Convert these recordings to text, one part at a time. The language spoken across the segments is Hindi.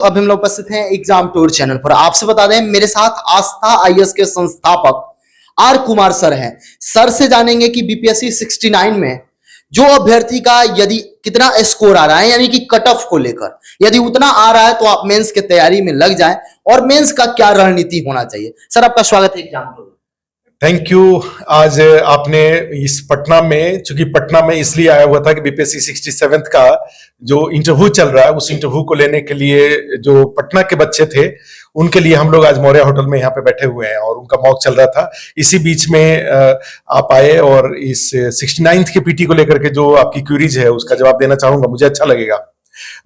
अभी हम लोग उपस्थित हैं एग्जाम टूर चैनल पर। आपसे बता दें, मेरे साथ आस्था आईएएस के संस्थापक आर कुमार सर हैं। सर से जानेंगे कि बीपीएससी 69 में जो अभ्यर्थी का यदि कितना स्कोर आ रहा है, यानी कि कट ऑफ को लेकर यदि उतना आ रहा है तो आप मेंस की तैयारी में लग जाएं, और मेंस का क्या रणनीति होना चाहिए। सर, आपका स्वागत है एग्जाम टूर। Thank you. आज आपने इस पटना में, चूंकि पटना में इसलिए आया हुआ था कि बीपीएससी 67 का जो इंटरव्यू चल रहा है, उस इंटरव्यू को लेने के लिए जो पटना के बच्चे थे उनके लिए हम लोग आज मौर्य होटल में यहाँ पे बैठे हुए हैं और उनका मॉक चल रहा था। इसी बीच में आप आए और इस 69th के पीटी को लेकर के जो आपकी क्यूरीज है उसका जवाब देना चाहूंगा, मुझे अच्छा लगेगा।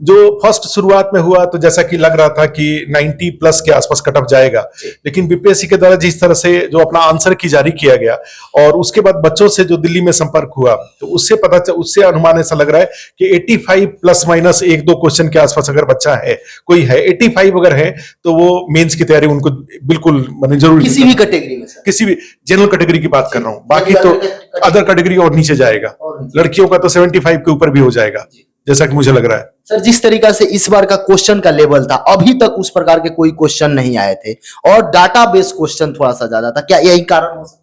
जो फर्स्ट शुरुआत में हुआ तो जैसा कि लग रहा था कि 90 प्लस के आसपास कट ऑफ जाएगा, लेकिन बीपीएससी के द्वारा जिस तरह से जो अपना आंसर की जारी किया गया और उसके बाद बच्चों से जो दिल्ली में संपर्क हुआ तो उससे अनुमान ऐसा लग रहा है कि 85 प्लस माइनस एक दो क्वेश्चन के आसपास अगर बच्चा है, कोई है 85 अगर है तो वो मेंस की तैयारी उनको बिल्कुल मतलब जरूरी, किसी भी कैटेगरी में, किसी भी जनरल कैटेगरी की बात कर रहा हूं, बाकी तो अदर कैटेगरी और नीचे जाएगा। लड़कियों का तो 75 के ऊपर भी हो जाएगा जैसा कि मुझे लग रहा है। सर, जिस तरीका से इस बार का क्वेश्चन का लेवल था, अभी तक उस प्रकार के कोई क्वेश्चन नहीं आए थे और डाटा बेस क्वेश्चन थोड़ा सा ज्यादा था, क्या यही कारण हो सकता है?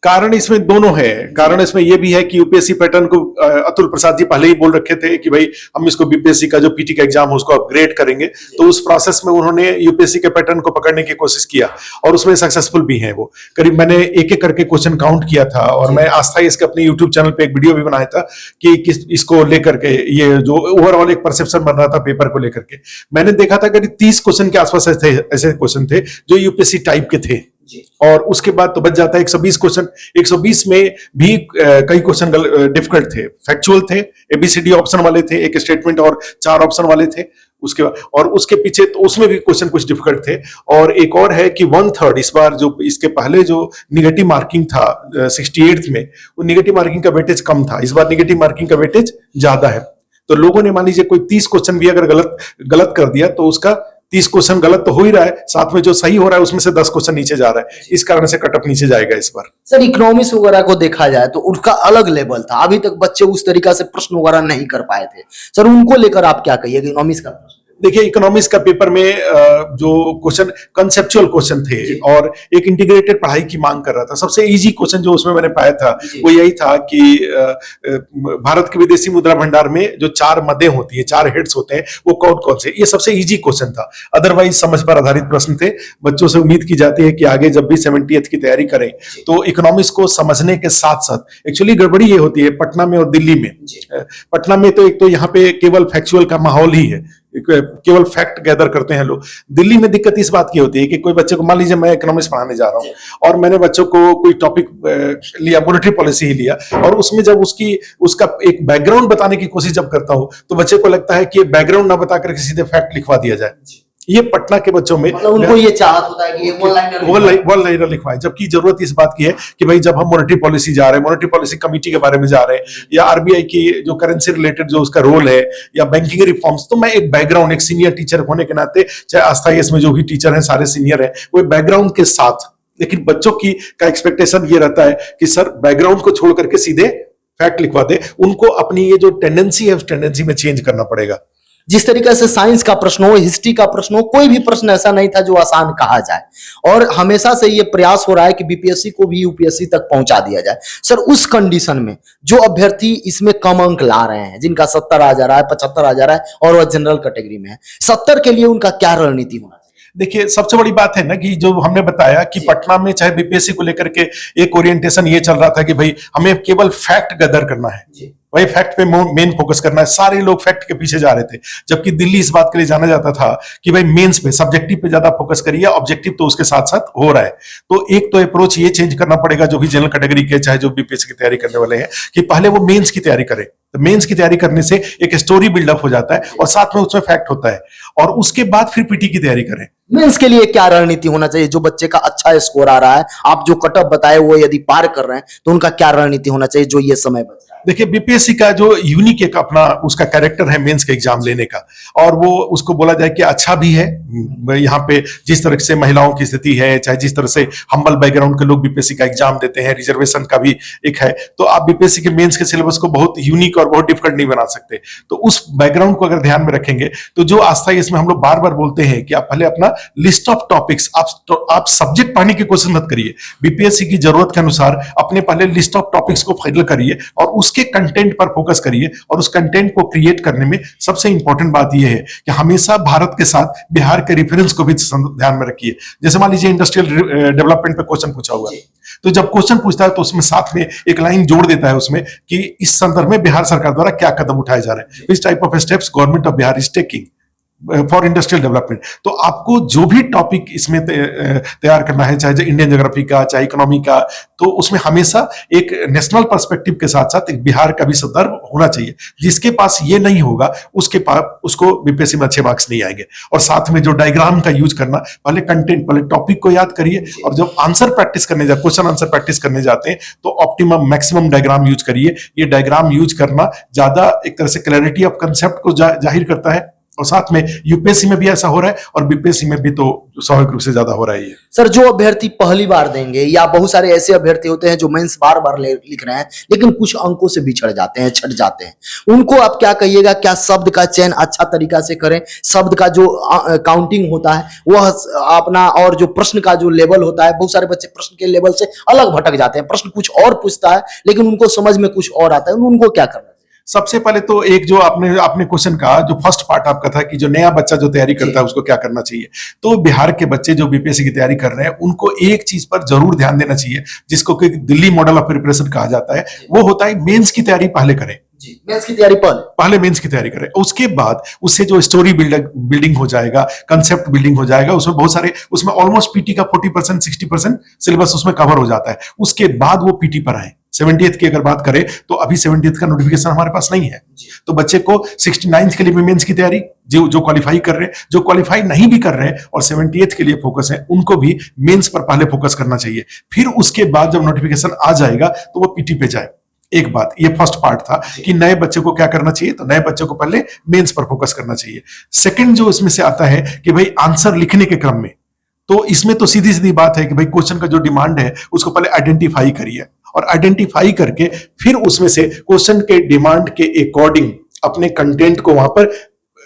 कारण इसमें दोनों है। कारण इसमें यह भी है कि यूपीएससी पैटर्न को अतुल प्रसाद जी पहले ही बोल रखे थे कि भाई हम इसको बीपीएससी का जो पीटी का एग्जाम है उसको अपग्रेड करेंगे, तो उस प्रोसेस में उन्होंने यूपीएससी के पैटर्न को पकड़ने की कोशिश किया और उसमें सक्सेसफुल भी है। वो करीब मैंने एक एक करके क्वेश्चन काउंट किया था और मैं आस्था इसके अपने यूट्यूब चैनल पे एक वीडियो भी बनाया था कि किस इसको लेकर के ये जो ओवरऑल एक परसेप्शन बन रहा था पेपर को लेकर के, मैंने देखा था करीब 30 क्वेश्चन के आसपास ऐसे क्वेश्चन थे जो यूपीएससी टाइप के थे और उसके बाद तो बच जाता है 120 क्वेश्चन। 120 में भी कई क्वेश्चन डिफिकल्ट थे, फैक्चुअल थे, एबीसीडी ऑप्शन वाले थे, एक स्टेटमेंट और 4 ऑप्शन वाले थे उसके बाद, और उसके पीछे तो उसमें भी क्वेश्चन कुछ डिफिकल्ट थे। और एक और है कि 1/3 इस बार जो इसके पहले जो निगेटिव मार्किंग था 68th में, वो निगेटिव मार्किंग का वेटेज कम था, इस बार निगेटिव मार्किंग का वेटेज ज्यादा है। तो लोगों ने मान लीजिए कोई 30 क्वेश्चन भी अगर गलत कर दिया तो उसका 30 क्वेश्चन गलत तो हो ही रहा है, साथ में जो सही हो रहा है उसमें से 10 क्वेश्चन नीचे जा रहा है, इस कारण से कट ऑफ नीचे जाएगा इस बार। सर, इकोनॉमिक्स वगैरह को देखा जाए तो उनका अलग लेवल था, अभी तक बच्चे उस तरीका से प्रश्न वगैरह नहीं कर पाए थे। सर, उनको लेकर आप क्या कहिएगा इकोनॉमिक्स का? देखिए, इकोनॉमिक्स का पेपर में जो क्वेश्चन कंसेप्चुअल क्वेश्चन थे और एक इंटीग्रेटेड पढ़ाई की मांग कर रहा था। सबसे इजी क्वेश्चन जो उसमें मैंने पाया था वो यही था कि भारत के विदेशी मुद्रा भंडार में जो 4 मदें होती है, 4 हेड्स होते हैं, वो कौन कौन से, ये सबसे इजी क्वेश्चन था। अदरवाइज समझ पर आधारित प्रश्न थे। बच्चों से उम्मीद की जाती है कि आगे जब भी 70th की तैयारी करें तो इकोनॉमिक्स को समझने के साथ साथ, एक्चुअली गड़बड़ी ये होती है पटना में और दिल्ली में। पटना में तो एक तो यहाँ पे केवल फैक्चुअल का माहौल ही है, केवल फैक्ट गैदर करते हैं लोग। दिल्ली में दिक्कत इस बात की होती है कि कोई बच्चे को, मान लीजिए मैं इकोनॉमिक्स पढ़ाने जा रहा हूं और मैंने बच्चों को कोई टॉपिक लिया, मॉनेटरी पॉलिसी ही लिया, और उसमें जब उसका एक बैकग्राउंड बताने की कोशिश जब करता हूं तो बच्चे को लगता है कि बैकग्राउंड ना बता करके सीधे फैक्ट लिखवा दिया जाए। ये पटना के बच्चों में उनको ये चाहत होता है कि वन लाइनर लिखवाए, जबकि जरूरत इस बात की है कि भाई जब हम मॉनेटरी पॉलिसी जा रहे हैं, मॉनेटरी पॉलिसी कमेटी के बारे में जा रहे हैं, या आरबीआई की जो करेंसी रिलेटेड जो उसका रोल है, या बैंकिंग रिफॉर्म्स, तो मैं एक बैकग्राउंड, एक सीनियर टीचर होने के नाते, चाहे आस्था इसमें जो भी टीचर हैं सारे सीनियर हैं, वो बैकग्राउंड के साथ, लेकिन बच्चों का एक्सपेक्टेशन ये रहता है कि सर बैकग्राउंड को छोड़ करके सीधे फैक्ट लिखवा दे। उनको अपनी ये जो टेंडेंसी है उस टेंडेंसी में चेंज करना पड़ेगा। जिस तरीके से साइंस का प्रश्न हो, हिस्ट्री का प्रश्न हो, कोई भी प्रश्न ऐसा नहीं था जो आसान कहा जाए, और हमेशा से ये प्रयास हो रहा है कि बीपीएससी को भी यूपीएससी तक पहुंचा दिया जाए। सर, उस कंडीशन में जो अभ्यर्थी इसमें कम अंक ला रहे हैं, जिनका 70 आ जा रहा है, 75 आ जा रहा है और वह जनरल कैटेगरी में है, 70 के लिए उनका क्या रणनीति होना? देखिए, सबसे बड़ी बात है ना कि जो हमने बताया कि पटना में चाहे बीपीएससी को लेकर के एक ओरिएंटेशन ये चल रहा था कि भाई हमें केवल फैक्ट गैदर करना है, वही फैक्ट पे मेन फोकस करना है। सारे लोग फैक्ट के पीछे जा रहे थे, जबकि दिल्ली इस बात के लिए जाना जाता था कि भाई मेंस पे, सब्जेक्टिव पे ज्यादा फोकस करिए, ऑब्जेक्टिव तो उसके साथ साथ हो रहा है। तो एक तो अप्रोच ये चेंज करना पड़ेगा जो भी जनरल कैटेगरी के, चाहे जो बीपीएससी की तैयारी करने वाले हैं, कि पहले वो मेंस की तैयारी करें। तो मेंस की तैयारी करने से एक स्टोरी बिल्डअप हो जाता है और साथ में उसमें फैक्ट होता है, और उसके बाद फिर पीटी की तैयारी करें। मेंस के लिए क्या रणनीति होना चाहिए? जो बच्चे का अच्छा स्कोर आ रहा है, आप जो कट ऑफ बताए वो यदि पार कर रहे हैं तो उनका क्या रणनीति होना चाहिए जो ये समय बच रहा है? देखिए, बीपीएससी का जो यूनिक एक अपना उसका कैरेक्टर है मेंस के एग्जाम लेने का, और वो उसको बोला जाए कि अच्छा भी है। यहाँ पे जिस तरह से महिलाओं की स्थिति है, चाहे जिस तरह से हम्बल बैकग्राउंड के लोग बीपीएससी का एग्जाम देते हैं, रिजर्वेशन का भी एक है, तो आप बीपीएससी के मेंस के सिलेबस को बहुत यूनिक और बहुत डिफिकल्ट नहीं बना सकते। तो उस बैकग्राउंड को अगर ध्यान में रखेंगे तो जो आस्था इसमें हम लोग बार बार बोलते हैं कि आप पहले अपना लिस्ट ऑफ टॉपिक्स, आप सब्जेक्ट पढ़ने की कोशिश मत करिए, बीपीएससी की जरूरत के अनुसार अपने पहले लिस्ट ऑफ टॉपिक्स को फाइनल करिए और उसके कंटेंट पर फोकस करिए। और उस कंटेंट को क्रिएट करने में सबसे इंपॉर्टेंट बात यह है कि हमेशा भारत के साथ बिहार के रेफरेंस को भी ध्यान में रखिए। जैसे मान लीजिए इंडस्ट्रियल डेवलपमेंट पे क्वेश्चन पूछा हुआ है, तो जब क्वेश्चन पूछता है तो उसमें साथ में एक लाइन जोड़ देता है उसमें कि इस संदर्भ में बिहार सरकार द्वारा क्या कदम उठाए जा रहे हैं, इस type of steps government of Bihar is taking for industrial development. तो आपको जो भी टॉपिक इसमें तैयार करना है, चाहे इंडियन ज्योग्राफी का, चाहे इकोनॉमी का, तो उसमें हमेशा एक नेशनल पर्सपेक्टिव के साथ साथ एक बिहार का भी संदर्भ होना चाहिए। जिसके पास ये नहीं होगा उसके पास उसको बीपीएससी में अच्छे मार्क्स नहीं आएंगे। और साथ में जो डायग्राम का यूज करना, पहले कंटेंट, पहले टॉपिक को याद करिए, और जब आंसर प्रैक्टिस करने जाते, क्वेश्चन आंसर प्रैक्टिस करने जाते हैं तो ऑप्टिमम मैक्सिमम डायग्राम यूज करिए। ये डायग्राम यूज करना ज्यादा एक तरह से क्लैरिटी ऑफ कंसेप्ट को जाहिर करता है, और साथ में यूपीएससी में भी ऐसा हो रहा है और बीपीएससी में भी तो स्वाभाविक रूप से ज्यादा हो रहा है ये। सर, जो अभ्यर्थी पहली बार देंगे, या बहुत सारे ऐसे अभ्यर्थी होते हैं जो मेंस बार बार लिख रहे हैं लेकिन कुछ अंकों से बिछड़ जाते हैं, छट जाते हैं, उनको आप क्या कहिएगा? क्या शब्द का चयन अच्छा तरीका से करें, शब्द का जो काउंटिंग होता है वह अपना, और जो प्रश्न का जो लेवल होता है, बहुत सारे बच्चे प्रश्न के लेवल से अलग भटक जाते हैं, प्रश्न कुछ और पूछता है लेकिन उनको समझ में कुछ और आता है, उनको क्या करना? सबसे पहले तो एक जो आपने क्वेश्चन का जो फर्स्ट पार्ट आपका था कि जो नया बच्चा जो तैयारी करता है उसको क्या करना चाहिए, तो बिहार के बच्चे जो बीपीएससी की तैयारी कर रहे हैं उनको एक चीज पर जरूर ध्यान देना चाहिए, जिसको कि दिल्ली मॉडल ऑफ प्रिपरेशन कहा जाता है। वो होता है मेंस की तैयारी पहले करें। मेंस की तैयारी पहले मेंस की तैयारी करें, उसके बाद उससे जो स्टोरी बिल्डिंग हो जाएगा, कंसेप्ट बिल्डिंग हो जाएगा, उसमें बहुत सारे, उसमें ऑलमोस्ट पीटी का 40% 60% सिलेबस उसमें कवर हो जाता है। उसके बाद वो पीटी पर आए। 70th की अगर बात करें तो अभी 70th का नोटिफिकेशन हमारे पास नहीं है, तो बच्चे को 69th के लिए भी मेंस की तैयारी, जो क्वालिफाई कर रहे हैं, जो क्वालिफाई नहीं भी कर रहे हैं और 70th के लिए फोकस है, उनको भी मेंस पर पहले फोकस करना चाहिए। फिर उसके बाद जब नोटिफिकेशन आ जाएगा तो वो पीटी पे जाए। एक बात, ये फर्स्ट पार्ट था कि नए बच्चे को क्या करना चाहिए, तो नए बच्चे को पहले मेंस पर फोकस करना चाहिए। सेकंड जो इसमें से आता है कि भाई आंसर लिखने के क्रम में, तो इसमें तो सीधी सीधी बात है कि भाई क्वेश्चन का जो डिमांड है उसको पहले आइडेंटिफाई करिए, और आइडेंटिफाई करके फिर उसमें से क्वेश्चन के डिमांड के अकॉर्डिंग अपने कंटेंट को वहां पर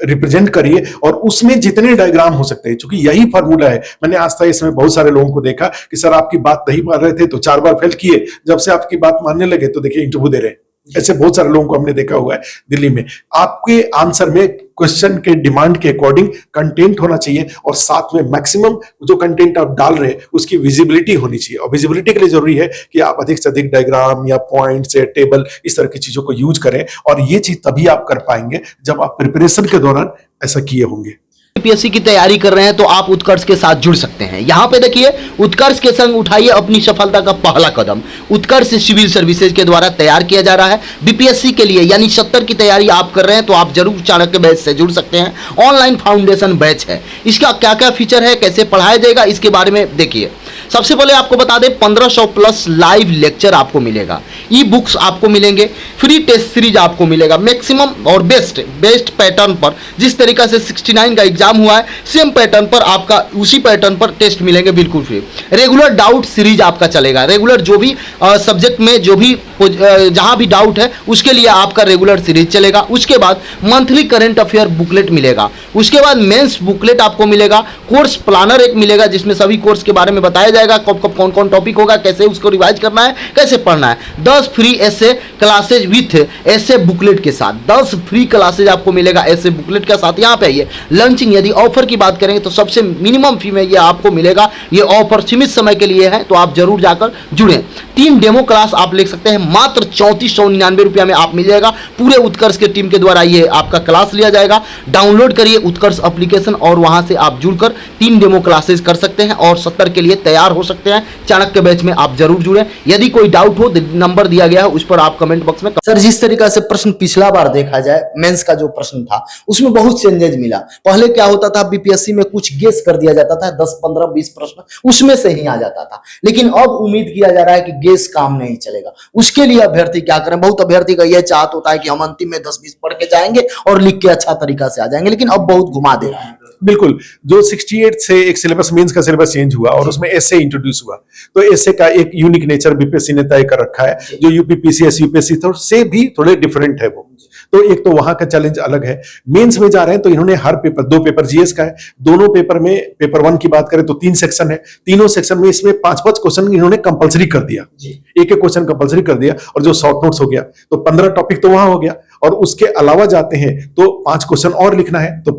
रिप्रेजेंट करिए, और उसमें जितने डायग्राम हो सकते हैं, क्योंकि यही फॉर्मूला है। मैंने आज तक इसमें बहुत सारे लोगों को देखा कि सर आपकी बात नहीं मान रहे थे तो 4 बार फेल किए, जब से आपकी बात मानने लगे तो देखिए इंटरव्यू दे रहे हैं। ऐसे बहुत सारे लोगों को हमने देखा हुआ है दिल्ली में। आपके आंसर में क्वेश्चन के डिमांड के अकॉर्डिंग कंटेंट होना चाहिए, और साथ में मैक्सिमम जो कंटेंट आप डाल रहे हैं उसकी विजिबिलिटी होनी चाहिए। और विजिबिलिटी के लिए जरूरी है कि आप अधिक से अधिक डायग्राम या पॉइंट्स या टेबल इस तरह की चीजों को यूज करें, और ये चीज तभी आप कर पाएंगे जब आप प्रिपरेशन के दौरान ऐसा किए होंगे। यूपीएससी की तैयारी कर रहे हैं तो आप उत्कर्ष के साथ जुड़ सकते हैं। यहां पे देखिए, उत्कर्ष के संग उठाइए अपनी सफलता का पहला कदम। उत्कर्ष सिविल सर्विसेज के द्वारा तैयार किया जा रहा है बीपीएससी के लिए, यानी 70 की तैयारी आप कर रहे हैं तो आप जरूर चाणक्य बैच से जुड़ सकते हैं। ऑनलाइन फाउंडेशन बैच है, इसका क्या क्या फीचर है, कैसे पढ़ाया जाएगा, इसके बारे में देखिए। सबसे पहले आपको बता दें 1500 प्लस लाइव लेक्चर आपको मिलेगा, ई बुक्स आपको मिलेंगे, फ्री टेस्ट सीरीज आपको मिलेगा, मैक्सिमम और बेस्ट पैटर्न पर, जिस तरीका से 69 का एग्जाम हुआ है सेम पैटर्न पर आपका उसी पैटर्न पर टेस्ट मिलेंगे बिल्कुल फ्री। रेगुलर डाउट सीरीज आपका चलेगा, रेगुलर जो भी सब्जेक्ट में जो भी जहां भी डाउट है उसके लिए आपका रेगुलर सीरीज चलेगा। उसके बाद मंथली करंट अफेयर बुकलेट मिलेगा, उसके बाद मेंस बुकलेट आपको मिलेगा, कोर्स प्लानर एक मिलेगा जिसमें सभी कोर्स के बारे में बताया जाएगा, कब कब कौन कौन टॉपिक होगा, कैसे उसको रिवाइज करना है, कैसे पढ़ना है। 10 फ्री ऐसे क्लासेज विथ ऐसे बुकलेट के साथ, 10 फ्री क्लासेज आपको मिलेगा ऐसे बुकलेट के साथ। यहाँ पे आइए, लंचिंग, यदि ऑफर की बात करेंगे तो सबसे मिनिमम फी में ये आपको मिलेगा। ये ऑफर सीमित समय के लिए है तो आप जरूर जाकर जुड़ें। 3 डेमो क्लास आप ले सकते हैं, मात्र 3499 रुपया में आप मिल जाएगा। पूरे उत्कर्ष के टीम के द्वारा ये आपका क्लास लिया जाएगा। डाउनलोड करिए उत्कर्ष एप्लीकेशन और वहां से आप जुड़कर 3 डेमो क्लासेस कर सकते हैं और 70 के लिए तैयार तैयार हो सकते हैं चाणक्य बैच में, आप जरूर जुड़े। यदि कोई डाउट हो, नंबर दिया गया है उस पर आप कमेंट बॉक्स में। सर, जिस तरीका से प्रश्न पिछला बार देखा जाए, मेंस का जो प्रश्न था उसमें बहुत चेंजेज मिला। पहले क्या होता था, बीपीएससी में कुछ गेस कर दिया जाता था, 10 15 20 प्रश्न उसमें से ही आ जाता था। लेकिन अब उम्मीद किया जा रहा है कि गेस काम नहीं चलेगा। उसके लिए अभ्यर्थी क्या करें? बहुत अभ्यर्थी का यह चाहत होता है कि हम अंतिम में 10 20 पढ़ के जाएंगे और लिख के अच्छा तरीका से आ जाएंगे, लेकिन अब बहुत घुमा दे रहा है। बिल्कुल, जो 68 से एक सिलेबस, मेंस का सिलेबस चेंज हुआ और उसमें एसए इंट्रोड्यूस हुआ, तो एसए का एक यूनिक नेचर बीपीएससी ने तय कर रखा है, जो यूपी पीसीएस यूपीएससी से भी थोड़े डिफरेंट है वो। तो एक तो वहां का चैलेंज अलग है। मेंस में जा रहे हैं तो इन्होंने हर पेपर, 2 पेपर जीएस का है, दोनों पेपर में पेपर 1 की बात करें तो 3 सेक्शन है, तीनों सेक्शन में इसमें 5-5 क्वेश्चन इन्होंने कंपलसरी कर दिया, एक एक क्वेश्चन कंपलसरी कर दिया, और जो शॉर्ट नोट्स हो गया तो 15 टॉपिक तो वहां हो गया, और उसके अलावा जाते हैं तो 5 क्वेश्चन और लिखना है, तो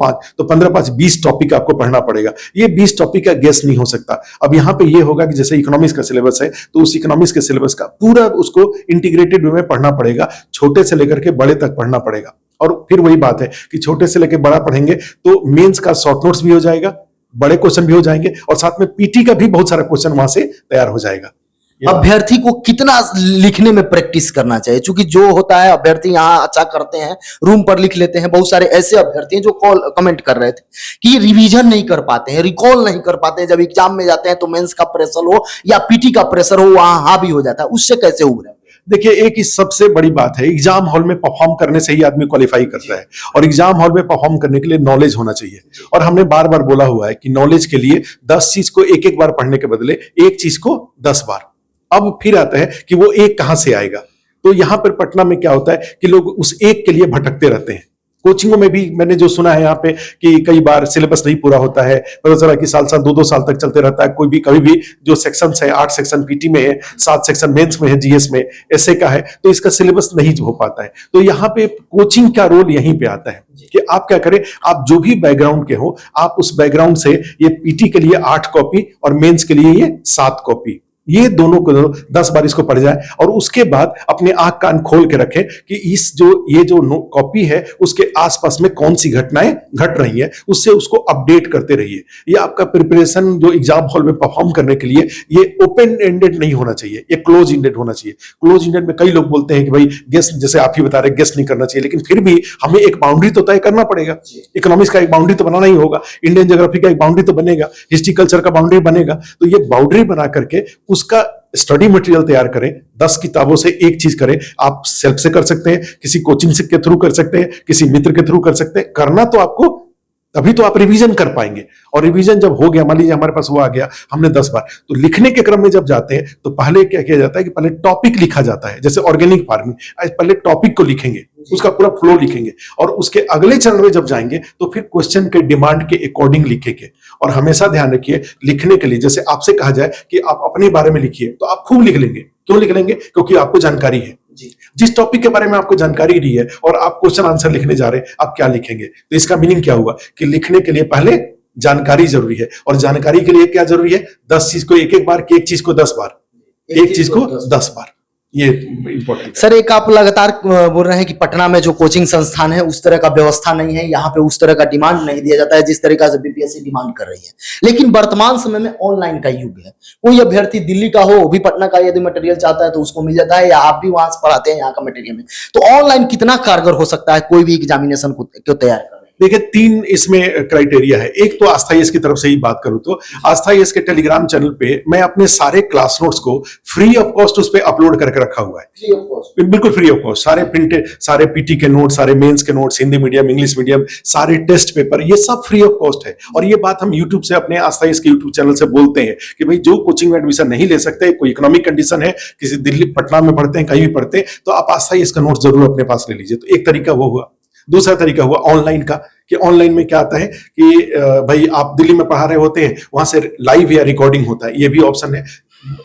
15 5 20 टॉपिक आपको पढ़ना पड़ेगा। ये 20 टॉपिक का गेस नहीं हो सकता। अब यहाँ पे ये होगा कि जैसे इकोनॉमिक्स का सिलेबस है तो उस इकोनॉमिक्स के सिलेबस का पूरा उसको इंटीग्रेटेड वे में पढ़ना पड़ेगा, छोटे से लेकर के बड़े तक पढ़ना पड़ेगा। और फिर वही बात है कि छोटे से लेकर बड़ा पढ़ेंगे तो मेंस का शॉर्ट नोट्स भी हो जाएगा, बड़े क्वेश्चन भी हो जाएंगे, और साथ में पीटी का भी बहुत सारा क्वेश्चन वहां से तैयार हो जाएगा। अभ्यर्थी को कितना लिखने में प्रैक्टिस करना चाहिए? क्योंकि जो होता है, अभ्यर्थी यहाँ अच्छा करते हैं, रूम पर लिख लेते हैं। बहुत सारे ऐसे अभ्यर्थी हैं जो कमेंट कर रहे थे कि रिवीजन नहीं कर पाते हैं, रिकॉल नहीं कर पाते हैं। जब एग्जाम में जाते हैं तो मेंस का प्रेशर हो या पीटी का प्रेशर हो, वहां हावी हो जाता है। उससे कैसे उभरे? देखिए, एक ही सबसे बड़ी बात है, एग्जाम हॉल में परफॉर्म करने से ही आदमी क्वालिफाई करता है, और एग्जाम हॉल में परफॉर्म करने के लिए नॉलेज होना चाहिए। और हमने बार बार बोला हुआ है कि नॉलेज के लिए 10 चीज को एक एक बार पढ़ने के बदले एक चीज को 10 बार। अब फिर आता है कि वो एक कहां से आएगा। तो यहां पर पटना में क्या होता है कि लोग उस एक के लिए भटकते रहते हैं। कोचिंगों में भी मैंने जो सुना है यहाँ पे कि कई बार सिलेबस नहीं पूरा होता है, पता चला कि साल 2-2 साल तक चलते रहता है। कोई भी कभी भी जो सेक्शंस है, 8 सेक्शन पीटी में है, 7 सेक्शन मेंस में है, जीएस में, एसए का है, तो इसका सिलेबस नहीं हो पाता है। तो यहाँ पे कोचिंग का रोल यहीं पे आता है कि आप क्या करें, आप जो भी बैकग्राउंड के हो, आप उस बैकग्राउंड से ये पीटी के लिए 8 कॉपी और मेंस के लिए ये 7 कॉपी, ये दोनों को 10 बार इसको पढ़ जाए, और उसके बाद अपने आंख कान खोल के रखें कि ये जो कॉपी है उसके आसपास में कौन सी घटनाएं घट रही हैं, उससे उसको अपडेट करते रहिए। ये आपका प्रिपरेशन जो एग्जाम हॉल में परफॉर्म करने के लिए, ये ओपन एंडेड नहीं होना चाहिए, ये क्लोज एंडेड होना चाहिए। क्लोज एंडेड में कई लोग बोलते हैं कि भाई गेस, जैसे आप ही बता रहे, गेस नहीं करना चाहिए, लेकिन फिर भी हमें एक बाउंड्री तो तय करना पड़ेगा। इकोनॉमिक्स का एक बाउंड्री तो बनाना ही होगा, इंडियन ज्योग्राफी का एक बाउंड्री तो बनेगा, हिस्ट्री कल्चर का बाउंड्री बनेगा। तो ये बाउंड्री बना करके उसका स्टडी मटेरियल तैयार करें। 10 किताबों से एक चीज करें। आप सेल्फ से कर सकते हैं, किसी कोचिंग से के थ्रू कर सकते हैं, किसी मित्र के थ्रू कर सकते हैं। करना तो आपको, तभी तो आप रिवीजन कर पाएंगे। और रिवीजन जब हो गया, मान लीजिए हमारे पास वो आ गया, हमने 10 बार, तो लिखने के क्रम में जब जाते हैं तो पहले क्या किया जाता है कि पहले टॉपिक लिखा जाता है। जैसे ऑर्गेनिक फार्मिंग, पहले टॉपिक को लिखेंगे, उसका पूरा फ्लो लिखेंगे, और उसके अगले चरण में जब जाएंगे तो फिर क्वेश्चन के डिमांड के अकॉर्डिंग लिखेंगे। और हमेशा ध्यान रखिए, लिखने के लिए जैसे आपसे कहा जाए कि आप अपने बारे में लिखिए, तो आप खूब लिख लेंगे। क्यों लिख लेंगे? क्योंकि आपको जानकारी है। जिस टॉपिक के बारे में आपको जानकारी नहीं है और आप क्वेश्चन आंसर लिखने जा रहे हैं, आप क्या लिखेंगे? तो इसका मीनिंग क्या हुआ कि लिखने के लिए पहले जानकारी जरूरी है, और जानकारी के लिए क्या जरूरी है? 10 चीज को एक एक बार, कि एक चीज को 10 बार, एक चीज को 10 बार। ये इंपॉर्टेंट। सर, एक आप लगातार बोल रहे हैं कि पटना में जो कोचिंग संस्थान है उस तरह का व्यवस्था नहीं है, यहाँ पे उस तरह का डिमांड नहीं दिया जाता है जिस तरीका से बीपीएससी डिमांड कर रही है। लेकिन वर्तमान समय में ऑनलाइन का युग है। कोई अभ्यर्थी दिल्ली का हो, वो भी पटना का यदि मटेरियल चाहता है तो उसको मिल जाता है, या आप भी वहां से पढ़ाते हैं यहाँ का मटेरियल में, तो ऑनलाइन कितना कारगर हो सकता है कोई भी एग्जामिनेशन को तैयार करने? देखिए, 3 इसमें क्राइटेरिया है। एक तो आस्था यस की तरफ से ही बात करूं तो आस्था यस के टेलीग्राम चैनल पे मैं अपने सारे क्लास नोट्स को फ्री ऑफ कॉस्ट उस पे अपलोड करके रखा हुआ है। Free of cost? बिल्कुल फ्री ऑफ कॉस्ट। सारे प्रिंटेड, सारे पीटी के नोट्स, सारे मेंस के notes, Hindi medium, English medium, सारे टेस्ट पेपर, ये सब फ्री ऑफ कॉस्ट है। और ये बात हम यूट्यूब से, अपने आस्था यस के यूट्यूब चैनल से बोलते हैं कि भाई जो कोचिंग में एडमिशन नहीं ले सकते, कोई इकोनॉमिक कंडीशन है, किसी दिल्ली पटना में पढ़ते हैं, कहीं भी पढ़ते हैं, तो आप आस्था यस का नोट जरूर अपने पास ले लीजिए। तो एक तरीका वो हुआ। दूसरा तरीका हुआ ऑनलाइन का, कि ऑनलाइन में क्या आता है कि भाई आप दिल्ली में पढ़ा रहे होते हैं, वहां से लाइव या रिकॉर्डिंग होता है, ये भी ऑप्शन है।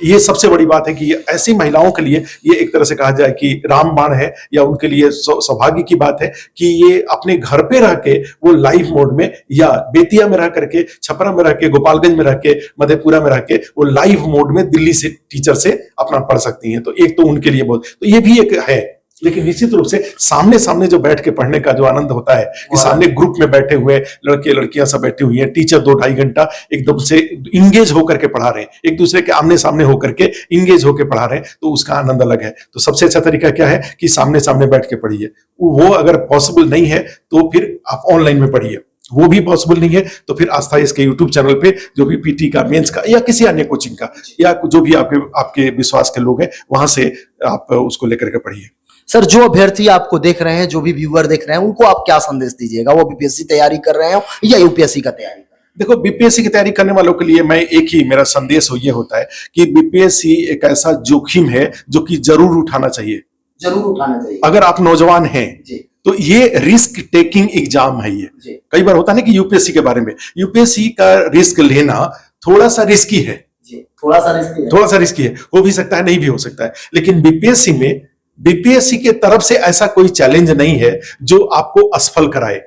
ये सबसे बड़ी बात है कि ऐसी महिलाओं के लिए ये एक तरह से कहा जाए कि रामबाण है, या उनके लिए सौभाग्य की बात है कि ये अपने घर पे रह के वो लाइव मोड में, या बेतिया में रह करके, छपरा में रह के, गोपालगंज में रह के, मधेपुरा में रह के वो लाइव मोड में दिल्ली से टीचर से अपना पढ़ सकती हैं। तो एक तो उनके लिए बहुत, तो ये भी एक है लेकिन निश्चित रूप से सामने सामने जो बैठ के पढ़ने का जो आनंद होता है कि सामने ग्रुप में बैठे हुए लड़के लड़कियां सब बैठी हुई हैं, टीचर 2-2.5 घंटा एकदम से इंगेज होकर के पढ़ा रहे हैं, एक दूसरे के आमने सामने होकर के इंगेज होकर पढ़ा रहे हैं, तो उसका आनंद अलग है। तो सबसे अच्छा तरीका क्या है कि सामने सामने बैठ के पढ़िए। वो अगर पॉसिबल नहीं है तो फिर आप ऑनलाइन में पढ़िए, वो भी पॉसिबल नहीं है तो फिर आस्था इसके यूट्यूब चैनल पे जो भी पीटी का, मेंस का या किसी अन्य कोचिंग का या जो भी आपके विश्वास के लोग हैं वहां से आप उसको लेकर के पढ़िए। सर, जो अभ्यर्थी आपको देख रहे हैं, जो भी व्यूअर देख रहे हैं, उनको आप क्या संदेश दीजिएगा? वो बीपीएससी तैयारी कर रहे हो या यूपीएससी का तैयारी? देखो, बीपीएससी की तैयारी करने वालों के लिए मैं एक ही मेरा संदेश ये होता है कि बीपीएससी एक ऐसा जोखिम है जो कि जरूर उठाना चाहिए, जरूर उठाना चाहिए। अगर आप नौजवान हैं जी। तो ये रिस्क टेकिंग एग्जाम है। ये कई बार होता है ना कि यूपीएससी के बारे में, यूपीएससी का रिस्क लेना थोड़ा सा रिस्की है, थोड़ा सा रिस्की है, थोड़ा सा रिस्की है, हो भी सकता है नहीं भी हो सकता है, लेकिन बीपीएससी में बीपीएससी के तरफ से ऐसा कोई चैलेंज नहीं है जो आपको असफल कराए।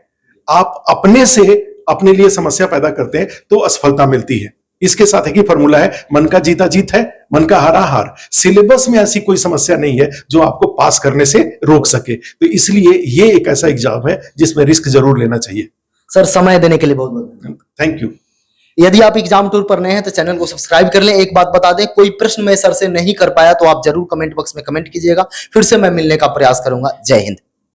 आप अपने से अपने लिए समस्या पैदा करते हैं तो असफलता मिलती है। इसके साथ एक ही फॉर्मूला है, मन का जीता जीत है, मन का हारा हार। सिलेबस में ऐसी कोई समस्या नहीं है जो आपको पास करने से रोक सके, तो इसलिए ये एक ऐसा एग्जाम है जिसमें रिस्क जरूर लेना चाहिए। सर, समय देने के लिए बहुत बहुत धन्यवाद। Thank you. यदि आप एग्जाम टूर पर नए हैं तो चैनल को सब्सक्राइब कर लें। एक बात बता दें, कोई प्रश्न मैं सर से नहीं कर पाया तो आप जरूर कमेंट बॉक्स में कमेंट कीजिएगा, फिर से मैं मिलने का प्रयास करूंगा। जय हिंद।